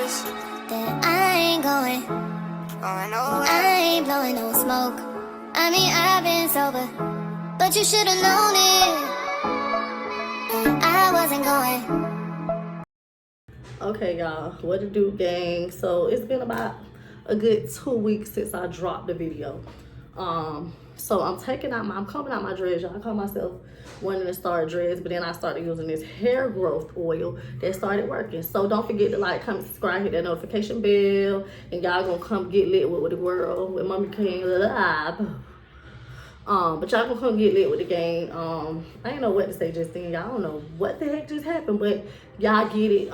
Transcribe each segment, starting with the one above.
promise that I ain't going nowhere. I ain't blowing no smoke. I mean, I've been sober, but you should've known it. I wasn't going. Okay, y'all, what to do, gang? So it's been about a good 2 weeks since I dropped the video. So I'm combing out my dreads, y'all. I call myself wanting to start dreads, but then I started using this hair growth oil that started working. So don't forget to like, comment, subscribe, hit that notification bell, and y'all gonna come get lit with the world with Mommy King Live. But y'all gonna come get lit with the gang. I ain't know what to say just then. Y'all don't know what the heck just happened, but y'all get it.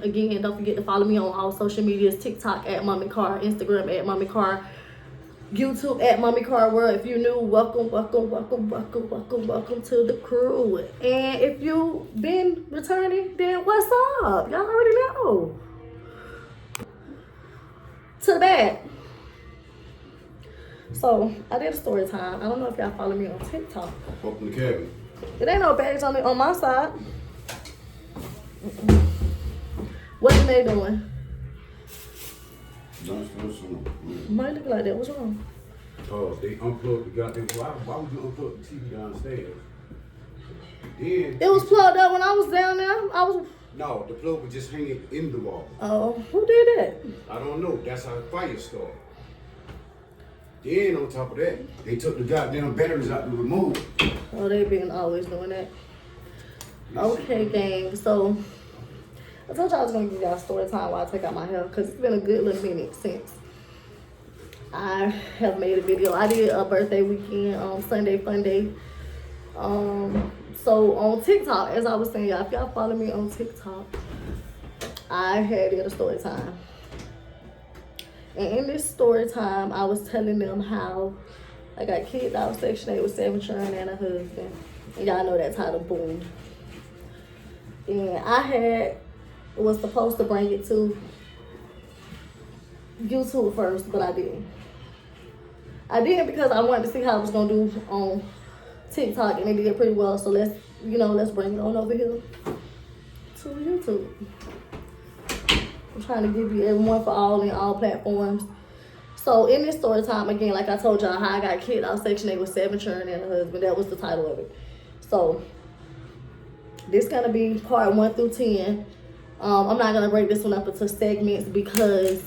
Again, don't forget to follow me on all social medias: TikTok at Mommy Car, Instagram at Mommy Car, YouTube at Mommy Car World. If you're new, welcome to the crew. And if you've been returning, then what's up? Y'all already know. To that. So I did a story time. I don't know if y'all follow me on TikTok. Open the cabinet. It ain't no bags on my side. What are they doing? Might look like that. What's wrong? Oh, they unplugged the goddamn. Why would you unplug the TV downstairs? Then It was plugged up when I was down there. No, the plug was just hanging in the wall. Oh, who did that? I don't know. That's how the fire started. Then on top of that, they took the goddamn batteries out to remove. Oh, they been always doing that. Okay, gang. So I told y'all I was gonna give y'all story time while I take out my hair, because it's been a good little minute since I have made a video. I did a birthday weekend on Sunday Fun Day. So on TikTok, as I was saying, y'all, if y'all follow me on TikTok, I had did a story time. And in this story time, I was telling them how I got kicked out of Section 8 with 7 children and a husband. And y'all know that title, boom. And I was supposed to bring it to YouTube first, but I didn't. I didn't because I wanted to see how I was gonna do on TikTok, and it did pretty well. So let's bring it on over here to YouTube. I'm trying to give you everyone for all in all platforms. So in this story time, again, like I told y'all, how I got kicked out of Section 8 with 7 children and a husband. That was the title of it. So this gonna be part 1 through 10. I'm not gonna break this one up into segments, because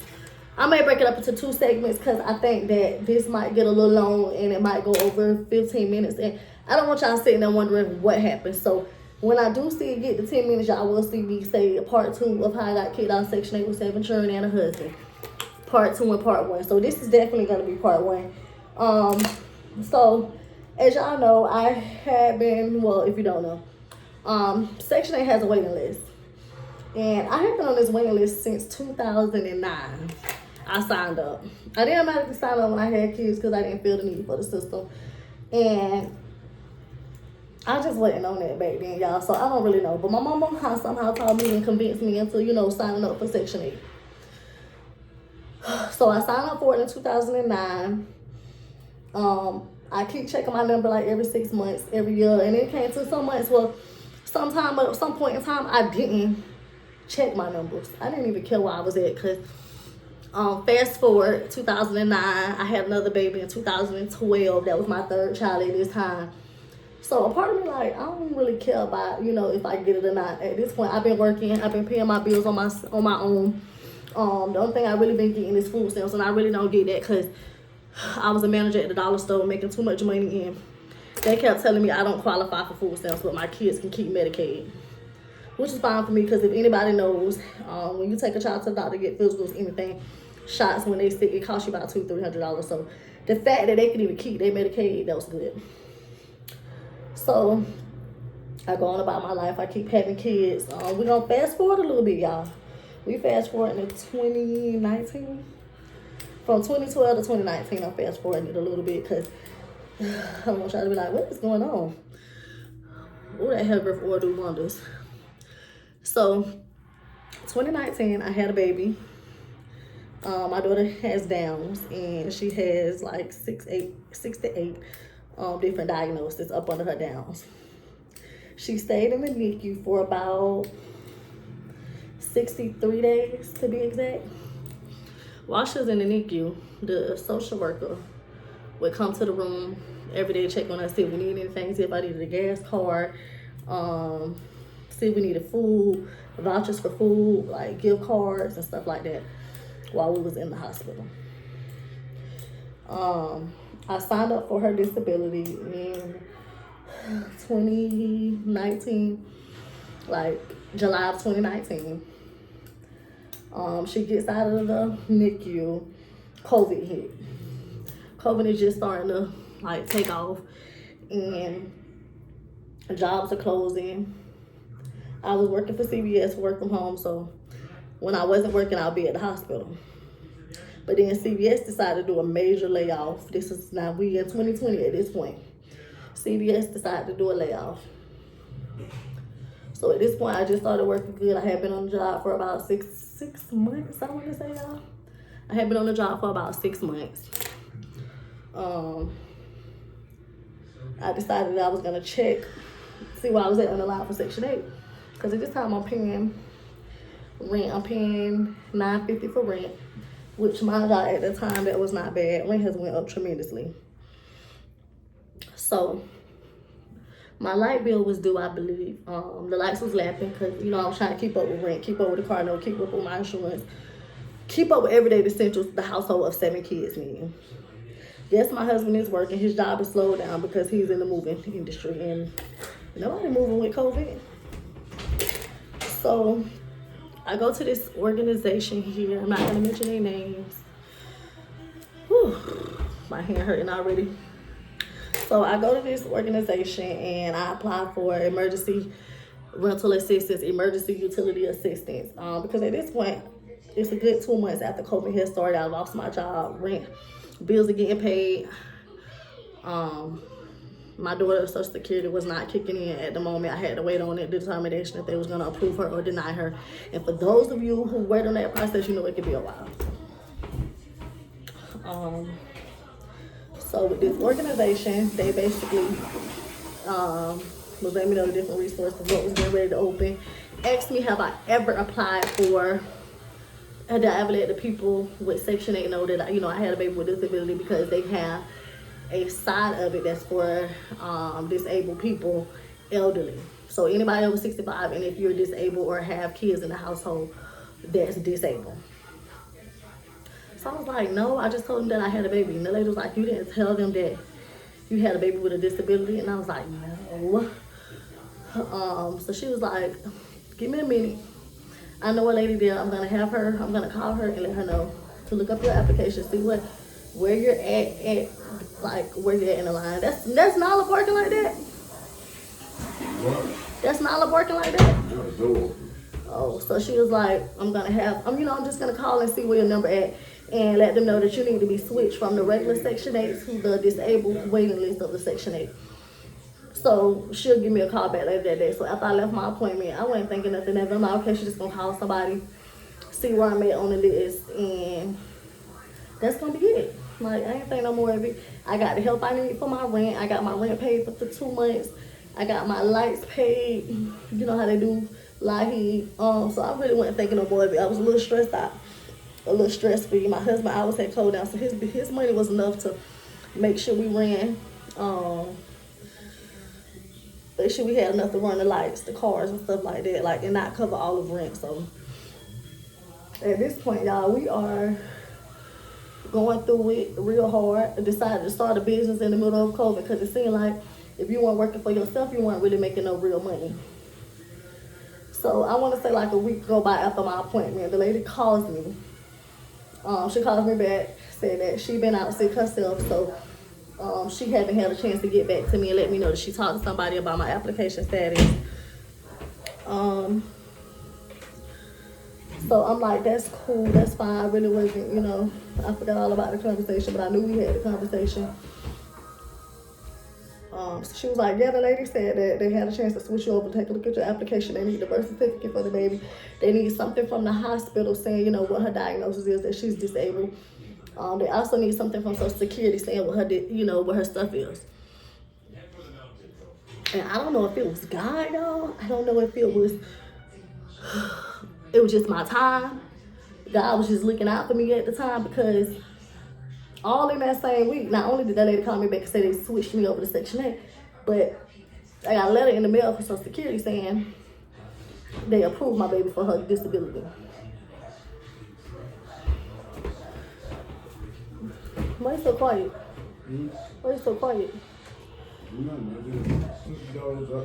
I may break it up into 2 segments, because I think that this might get a little long and it might go over 15 minutes. And I don't want y'all sitting there wondering what happened. So when I do see it get to 10 minutes, y'all will see me say part 2 of how I got kicked out of Section 8 with 7 children and a husband. Part 2 and part 1. So this is definitely going to be part 1. So as y'all know, I had been, well, if you don't know, Section 8 has a waiting list. And I have been on this waiting list since 2009. I signed up. I didn't automatically sign up when I had kids because I didn't feel the need for the system. And I just wasn't on that back then, y'all. So I don't really know. But my mama somehow taught me and convinced me into, signing up for Section 8. So I signed up for it in 2009. I keep checking my number like every 6 months, every year. And it came to some months, well, at some point in time, I didn't check my numbers. I didn't even care where I was at, because fast forward 2009, I had another baby in 2012. That was my 3rd child at this time. So a part of me, like, I don't really care about, if I get it or not. At this point, I've been working. I've been paying my bills on my own. The only thing I really been getting is food stamps, and I really don't get that because I was a manager at the dollar store making too much money, and they kept telling me I don't qualify for food stamps, but my kids can keep Medicaid, which is fine for me, because if anybody knows, when you take a child to the doctor to get physicals, anything, shots when they sick, it costs you about $200-300. So the fact that they could even keep their Medicaid, that was good. So I go on about my life. I keep having kids. We're going to fast forward a little bit, y'all. We fast forward into 2019. From 2012 to 2019, I'm fast forwarding it a little bit, because I don't want y'all to be like, what is going on? Oh, that hair growth oil do wonders. So 2019, I had a baby. My daughter has Downs, and she has like 6 to 8 different diagnoses up under her Downs. She stayed in the NICU for about 63 days to be exact. While she was in the NICU, the social worker would come to the room every day, check on us, see if we need anything, see if I needed a gas card, see if we needed food, vouchers for food, like gift cards and stuff like that while we was in the hospital. I signed up for her disability in 2019, like July of 2019. She gets out of the NICU, COVID hit. COVID is just starting to like take off and jobs are closing. I was working for CVS, work from home, so when I wasn't working, I'll be at the hospital. But then CVS decided to do a major layoff. This is now, we in 2020 at this point. CVS decided to do a layoff. So at this point, I just started working good. I had been on the job for about six months, I want to say, y'all. I had been on the job for about 6 months. I decided that I was going to check, see where I was at on the line for Section 8. Because at this time, I'm paying rent. I'm paying $9.50 for rent, which my job at the time, that was not bad. Rent has went up tremendously. So my light bill was due, I believe. The lights was lapping because, you know, I was trying to keep up with rent, keep up with the car note, keep up with my insurance, keep up with everyday essentials the household of 7 kids need. Yes, my husband is working. His job is slowed down because he's in the moving industry and nobody moving with COVID. So I go to this organization here. I'm not going to mention their names. Whew, my hand hurting already. So I go to this organization and I apply for emergency rental assistance, emergency utility assistance. Because at this point, it's a good 2 months after COVID had started. I lost my job, rent, bills are getting paid. My daughter's Social Security was not kicking in at the moment. I had to wait on that determination if they was going to approve her or deny her. And for those of you who wait on that process, you know it could be a while. So with this organization, they basically was letting me know the different resources, what was getting ready to open. Asked me, have I ever applied for, did I ever let the people with Section 8 know that, I had a baby with disability, because they have a side of it that's for disabled people, elderly. So anybody over 65, and if you're disabled or have kids in the household that's disabled. So I was like, no, I just told them that I had a baby. And the lady was like, you didn't tell them that you had a baby with a disability? And I was like, no. So she was like, give me a minute. I know a lady there. I'm going to call her and let her know to look up your application, see where you're at like where you're at in the line. That's Nala barking like that? What? That's Nala barking like that? No, the door. Oh, so she was like, I'm just going to call and see where your number at, and let them know that you need to be switched from the regular Section 8 to the disabled waiting list of the Section 8. So she'll give me a call back later that day. So after I left my appointment, I wasn't thinking nothing of it. I'm like, okay, she's just going to call somebody, see where I'm at on the list, and that's going to be it. Like, I ain't think no more of it. I got the help I need for my rent. I got my rent paid for 2 months. I got my lights paid. You know how they do, Lahi. So I really wasn't thinking no more of it. I was a little stressed out. A little stress-free. My husband always had closed down, so his money was enough to make sure we ran. Make sure we had enough to run the lights, the cars, and stuff like that, like, and not cover all of rent. So at this point, y'all, we are going through it real hard. I decided to start a business in the middle of COVID because it seemed like if you weren't working for yourself, you weren't really making no real money. So I want to say like a week go by after my appointment, the lady calls me. She calls me back, said that she been out sick herself, so she hadn't had a chance to get back to me and let me know that she talked to somebody about my application status. So I'm like, that's cool, that's fine. I really wasn't, I forgot all about the conversation, but I knew we had the conversation. So she was like, yeah, the lady said that they had a chance to switch you over, take a look at your application. They need the birth certificate for the baby. They need something from the hospital saying, what her diagnosis is, that she's disabled. They also need something from Social Security saying what her, what her stuff is. And I don't know if it was God, y'all. I don't know if it was it was just my time. God was just looking out for me at the time, because all in that same week, not only did that lady call me back and say they switched me over to Section 8, but I got a letter in the mail from Social Security saying they approved my baby for her disability. Why you so quiet? Why you so quiet?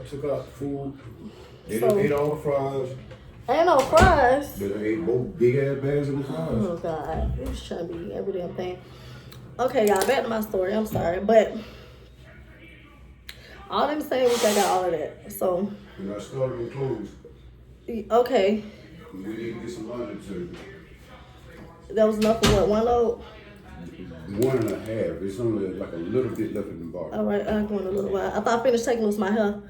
Took out food. They So- done ate all the fries. Ain't no fries. They done ate both big ass bags of the fries. Oh God, it was trying to be every damn thing. Okay, y'all, back to my story. I'm sorry, but all in the same week I got all of that. So, And I started with clothes. okay, We need to get some laundry too. that was enough for what, one load? 1.5. It's only like a little bit left in the bar. All right, I'm going a little while. I thought I finished taking loose my hair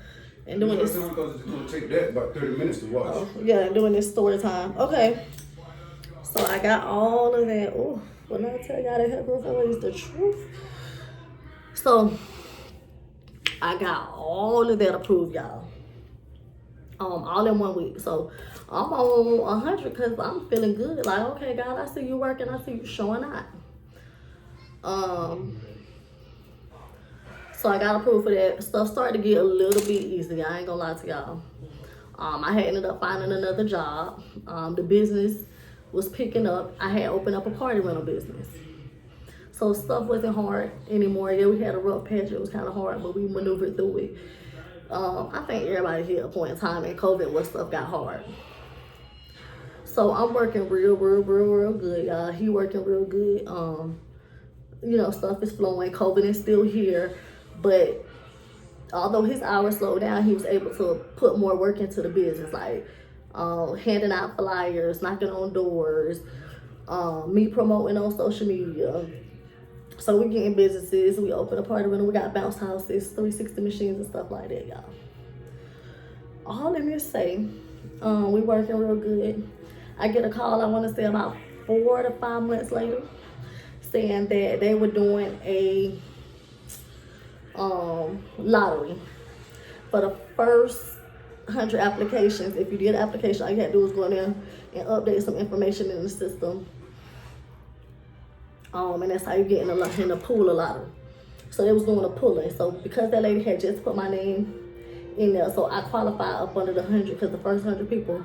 and doing this. Because it's gonna take that about 30 minutes to wash. Oh, yeah, and doing this story time. Okay, so I got all of that. Oh, when I tell y'all that hair growth is the truth. So I got all of that approved, y'all. All in 1 week. So I'm on 100 because I'm feeling good. Like, okay, God, I see you working. I see you showing out. So I got approved for that. Stuff started to get a little bit easy. I ain't gonna lie to y'all. I had ended up finding another job. The business was picking up. I had opened up a party rental business. So stuff wasn't hard anymore. Yeah, we had a rough patch. It was kind of hard, but we maneuvered through it. I think everybody hit a point in time in COVID where stuff got hard. So I'm working real good, y'all. He working real good. Stuff is flowing. COVID is still here, but although his hours slowed down, he was able to put more work into the business, like handing out flyers, knocking on doors, me promoting on social media. So we getting businesses. We open a party rental. We got bounce houses, 360 machines and stuff like that, y'all. All in this say, we working real good. I get a call, I want to say about 4 to 5 months later, saying that they were doing a lottery for the first 100 applications. If you did an application, all you had to do was go in there and update some information in the system. And that's how you get in the pool of lottery. So they was doing a pulling. So because that lady had just put my name in there, so I qualified up under the 100, because the first 100 people,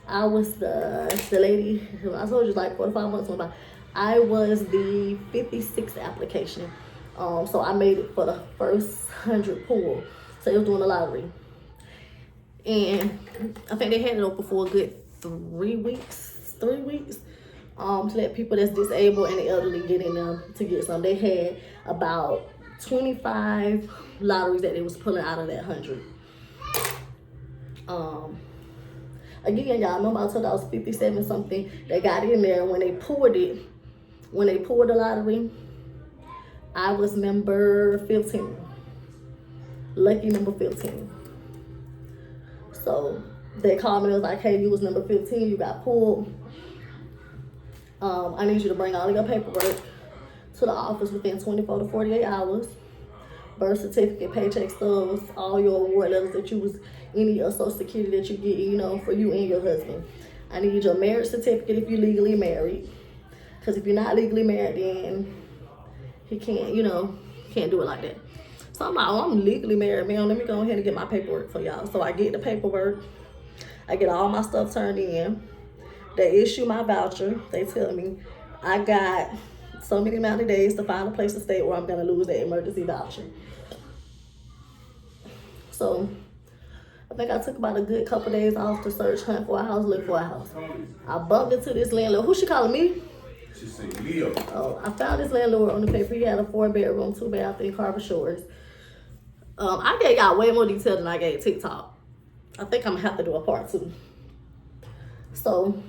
I was the lady, I told you like 4 to 5 months went by. I was the 56th application. So I made it for the first 100 pool. So they was doing a lottery. And I think they had it open for a good 3 weeks. To let people that's disabled and the elderly get in there to get some. They had about 25 lotteries that they was pulling out of that 100. Again, y'all remember I told you I was 57 something. They got in there when they pulled the lottery, I was number 15. Lucky number 15. So they called me and was like, hey, you was number 15, you got pulled. I need you to bring all of your paperwork to the office within 24 to 48 hours. Birth certificate, paycheck stubs, all your award letters that you was, any Social Security that you get, for you and your husband. I need your marriage certificate if you're legally married. Because if you're not legally married, then he can't, can't do it like that. So I'm like, I'm legally married, man. Let me go ahead and get my paperwork for y'all. So I get the paperwork. I get all my stuff turned in. They issue my voucher. They tell me I got so many amount of days to find a place to stay or I'm going to lose that emergency voucher. So I think I took about a good couple days off to search, hunt for a house, look for a house. I bumped into this landlord. Who she calling me? She said, Leo. Oh, I found this landlord on the paper. He had a 4-bedroom, 2-bath in Carver Shores. I gave y'all way more detail than I gave TikTok. I think I'm going to have to do a part 2. So,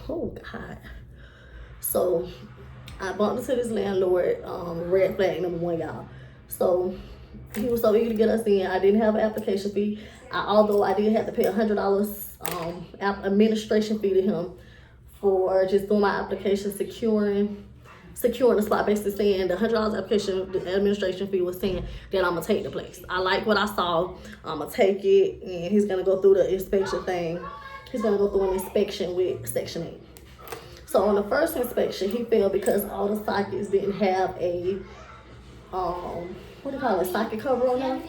oh God. So, I bumped into this landlord, red flag number 1, y'all. So, he was so eager to get us in. I didn't have an application fee. Although I did have to pay $100 administration fee to him for just doing my application, securing the spot, basically saying the $100 application, the administration fee was saying that I'm gonna take the place. I like what I saw. I'm gonna take it, and he's gonna go through the inspection thing he's gonna go through an inspection with Section 8. So on the first inspection, he failed because all the sockets didn't have a what do you call it, socket cover on them.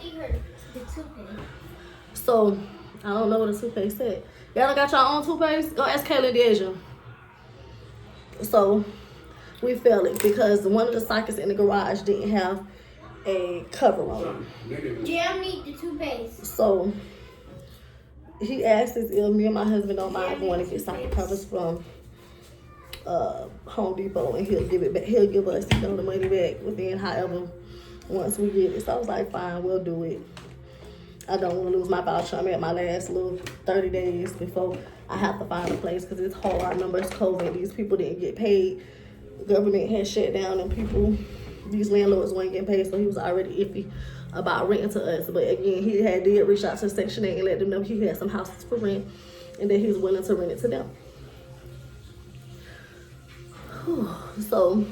So I don't know what the toothpaste said. Y'all got your own toothpaste? Go ask Kayla Deja. So we failed it because one of the sockets in the garage didn't have a cover on it. Jam need the toothpaste. So he asked us if me and my husband don't mind going to get socket covers from Home Depot, and he'll give it back. He'll give us, the money back within however once we get it. So I was like, fine, we'll do it. I don't want to lose my voucher. I'm at my last little 30 days before I have to find a place because it's hard. I remember it's COVID. These people didn't get paid. The government had shut down and these landlords weren't getting paid, so he was already iffy about renting to us. But again, he did reach out to Section 8 and let them know he had some houses for rent and that he was willing to rent it to them. So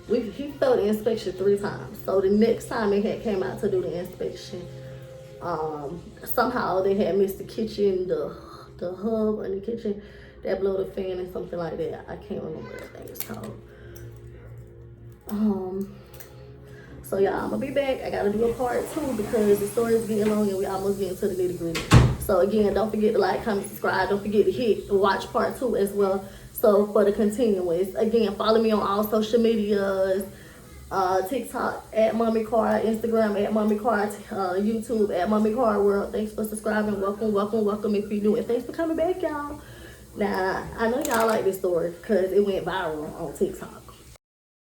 he failed the inspection 3 times. So the next time they had came out to do the inspection, somehow they had missed the kitchen, the hub in the kitchen that blow the fan and something like that. I can't remember what that thing is called. So yeah, I'm gonna be back. I gotta do a part 2 because the story is getting long and we almost getting to the nitty gritty. So again, don't forget to like, comment, subscribe. Don't forget to hit watch part 2 as well. So for the continuance, again, follow me on all social medias. TikTok at Mommy Car, Instagram at Mommy Car, YouTube at Mommy Car World. Thanks for subscribing. Welcome if you're new. And thanks for coming back, y'all. Now, I know y'all like this story because it went viral on TikTok.